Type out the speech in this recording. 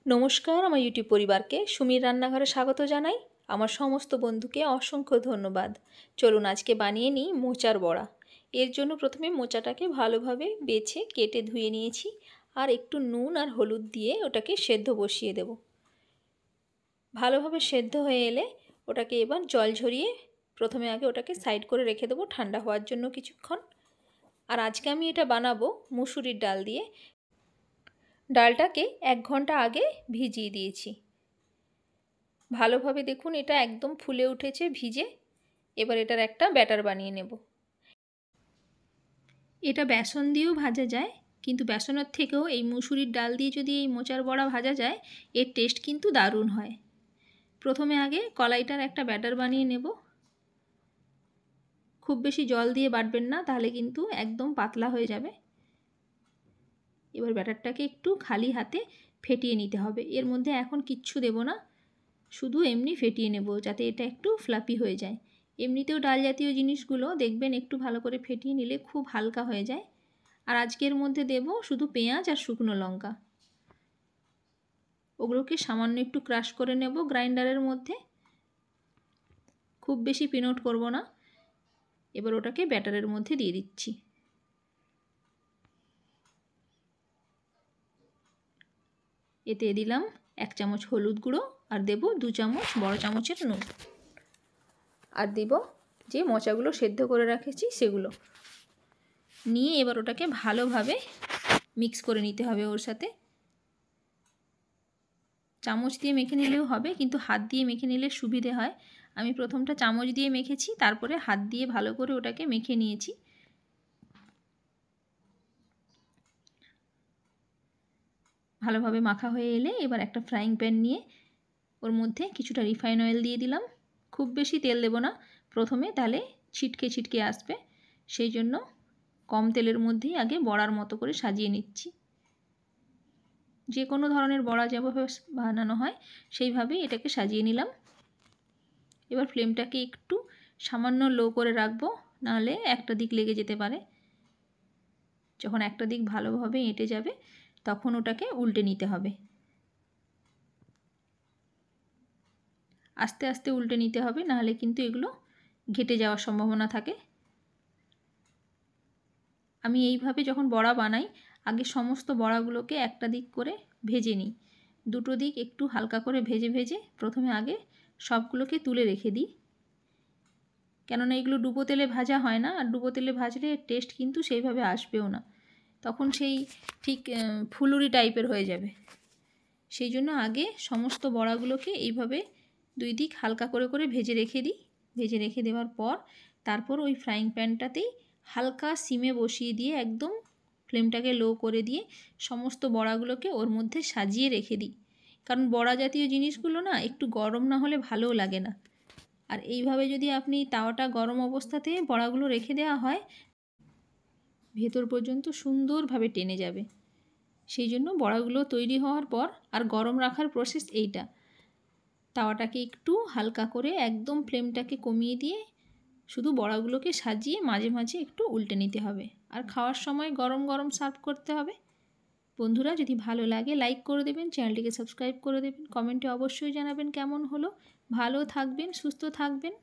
নমস্কার, আমার ইউটিউব পরিবারকে সুমির রান্নাঘরে স্বাগত জানাই। আমার সমস্ত বন্ধুকে অসংখ্য ধন্যবাদ। চলুন আজকে বানিয়ে নিই মোচার বড়া। এর জন্য প্রথমে মোচাটাকে ভালোভাবে বেছে কেটে ধুয়ে নিয়েছি, আর একটু নুন আর হলুদ দিয়ে ওটাকে সেদ্ধ বসিয়ে দেব। ভালোভাবে সেদ্ধ হয়ে এলে ওটাকে এবার জল ঝরিয়ে প্রথমে আগে ওটাকে সাইড করে রেখে দেবো ঠান্ডা হওয়ার জন্য কিছুক্ষণ। আর আজকে আমি এটা বানাবো মুসুরির ডাল দিয়ে। ডালটাকে 1 ঘন্টা আগে ভিজিয়ে দিয়েছি। ভালোভাবে দেখুন এটা একদম ফুলে উঠেছে ভিজে। এবার এটার একটা ব্যাটার বানিয়ে নেব। এটা বেসন দিয়েও ভাজা যায়, কিন্তু বেসনের থেকেও এই মুসুরির ডাল দিয়ে যদি এই মোচার বড়া ভাজা যায় এর টেস্ট কিন্তু দারুণ হয়। প্রথমে আগে কলাইটার একটা ব্যাটার বানিয়ে নেব। খুব বেশি জল দিয়ে বাটবেন না, তাহলে কিন্তু একদম পাতলা হয়ে যাবে। এবার ব্যাটারটাকে একটু খালি হাতে ফেটিয়ে নিতে হবে। এর মধ্যে এখন কিচ্ছু দেব না, শুধু এমনি ফেটিয়ে নেব যাতে এটা একটু ফ্লাফি হয়ে যায়। এমনিতেও ডাল জাতীয় জিনিসগুলো দেখবেন একটু ভালো করে ফেটিয়ে নিলে খুব হালকা হয়ে যায়। আর আজকের মধ্যে দেব শুধু পেঁয়াজ আর শুকনো লঙ্কা। ওগুলোকে সামান্য একটু ক্রাশ করে নেব গ্রাইন্ডারের মধ্যে, খুব বেশি পিনট করব না। এবার ওটাকে ব্যাটারের মধ্যে দিয়ে দিচ্ছি। এতে দিলাম 1 চামচ হলুদ গুঁড়ো, আর দেব 2 চামচ বড় চামচের নুন, আর দেব যে মোচাগুলো সেদ্ধ করে রেখেছি সেগুলো নিয়ে এবার ওটাকে ভালোভাবে মিক্স করে নিতে হবে ওর সাথে। চামচ দিয়ে মেখে নিলেও হবে, কিন্তু হাত দিয়ে মেখে নিলে সুবিধে হয়। আমি প্রথমটা চামচ দিয়ে মেখেছি, তারপরে হাত দিয়ে ভালো করে ওটাকে মেখে নিয়েছি। ভালোভাবে মাখা হয়ে এলে এবার একটা ফ্রাইং প্যান নিয়ে ওর মধ্যে কিছুটা রিফাইন অয়েল দিয়ে দিলাম। খুব বেশি তেল দেব না প্রথমে, তাহলে ছিটকে ছিটকে আসবে। সেই জন্য কম তেলের মধ্যেই আগে বড়ার মতো করে সাজিয়ে নিচ্ছি। যে কোনো ধরনের বড়া যেভাবে বানানো হয় সেইভাবেই এটাকে সাজিয়ে নিলাম। এবার ফ্লেমটাকে একটু সামান্য লো করে রাখবো, নাহলে একটা দিক লেগে যেতে পারে। যখন একটা দিক ভালোভাবে এঁটে যাবে তখন ওটাকে উল্টে নিতে হবে। আস্তে আস্তে উল্টে নিতে হবে, নাহলে কিন্তু এগুলো ঘেটে যাওয়ার সম্ভাবনা থাকে। আমি এইভাবে যখন বড়া বানাই আগে সমস্ত বড়াগুলোকে একটা দিক করে ভেজে নিই। দুটো দিক একটু হালকা করে ভেজে ভেজে প্রথমে আগে সবগুলোকে তুলে রেখে দিই, কেননা এগুলো ডুবো তেলে ভাজা হয় না, আর ডুবো তেলে ভাজলে টেস্ট কিন্তু সেইভাবে আসবেও না, তখন সেই ঠিক ফুলুরি টাইপের হয়ে যাবে। সেই জন্য আগে সমস্ত বড়াগুলোকে এইভাবে 2 দিক হালকা করে করে ভেজে রেখে দিই। ভেজে রেখে দেওয়ার পর তারপর ওই ফ্রাইং প্যানটাতেই হালকা সিমে বসিয়ে দিয়ে একদম ফ্লেমটাকে লো করে দিয়ে সমস্ত বড়াগুলোকে ওর মধ্যে সাজিয়ে রেখে দিই। কারণ বড়া জাতীয় জিনিসগুলো না একটু গরম না হলে ভালোও লাগে না। আর এইভাবে যদি আপনি তাওয়াটা গরম অবস্থাতে বড়াগুলো রেখে দেওয়া হয় ভেতর পর্যন্ত সুন্দরভাবে টেনে যাবে। সেই জন্য বড়াগুলো তৈরি হওয়ার পর আর গরম রাখার প্রসেস এইটা। তাওয়াটাকে একটু হালকা করে একদম ফ্লেমটাকে কমিয়ে দিয়ে শুধু বড়াগুলোকে সাজিয়ে মাঝে মাঝে একটু উল্টে নিতে হবে, আর খাওয়ার সময় গরম গরম সার্ভ করতে হবে। বন্ধুরা, যদি ভালো লাগে লাইক করে দেবেন, চ্যানেলটিকে সাবস্ক্রাইব করে দেবেন, কমেন্টে অবশ্যই জানাবেন কেমন হলো। ভালো থাকবেন, সুস্থ থাকবেন।